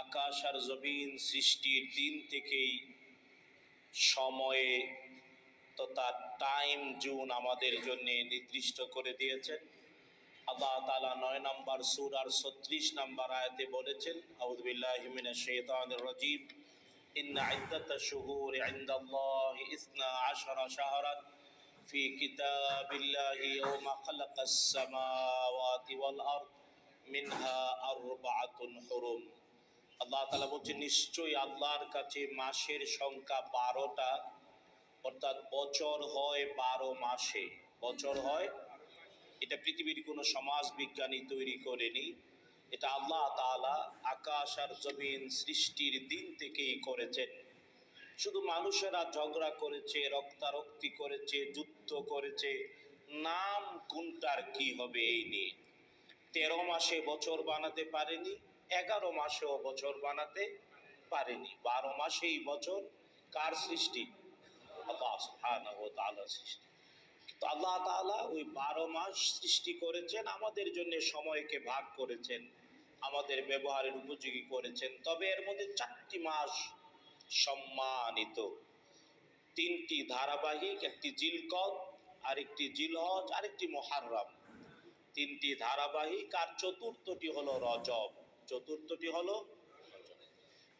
আকাশ আর জমিন সৃষ্টির দিন থেকেই সময়ে তথা টাইম জোন আমাদের জন্য নির্দিষ্ট করে দিয়েছেন। আল্লাহ তাআলা 9 নম্বর সূরার 36 নম্বর আয়াতে বলেছেন, আউযু বিল্লাহি মিনাশ শাইতানির রাজীম, ইন্না ইদ্দাতাশ শুহুরি ইনদাল্লাহি 12 শাহরান ফি কিতাবিল্লাহি ইয়াওমা খালাকাস সামাওয়াতি ওয়াল আরদ মিনহা আরবাআতুন হুরুম। আল্লাহ তাআলা বলছেন, নিশ্চয়ই আল্লাহর কাছে মাসের সংখ্যা 12টা, অর্থাৎ বছর হয় 12 মাসে। বছর হয়, এটা পৃথিবীর কোনো সমাজ বিজ্ঞানী তৈরি করেনি, এটা আল্লাহ তাআলা আকাশ আর জমিন সৃষ্টির দিন থেকেই করেছেন। শুধু মানুষেরা ঝগড়া করেছে, রক্তারক্তি করেছে, যুদ্ধ করেছে, নাম কোনটার কি হবে এই নিয়ে। 13 মাসে বছর বানাতে পারেনি, 11 মাসেও বছর বানাতে পারেনি। 12 মাসেই বছর কার সৃষ্টি? আল্লাহ সুবহানাহু ওয়া তাআলার সৃষ্টি। তো আল্লাহ তাআলা ওই 12 মাস সৃষ্টি করেছেন, আমাদের জন্য সময়কে ভাগ করেছেন, আমাদের ব্যবহারের উপযোগী করেছেন। তবে এর মধ্যে 4টি মাস সম্মানিত, 3টি ধারাবাহিক, একটি জিলকদ, আরেকটি জিলহজ, আরেকটি মুহাররম। 3টি ধারাবাহিক, আর চতুর্থটি হলো রজব। চতুর্থটি হলো রজব।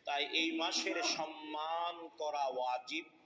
তাই এই মাসের সম্মান করা ওয়াজিব।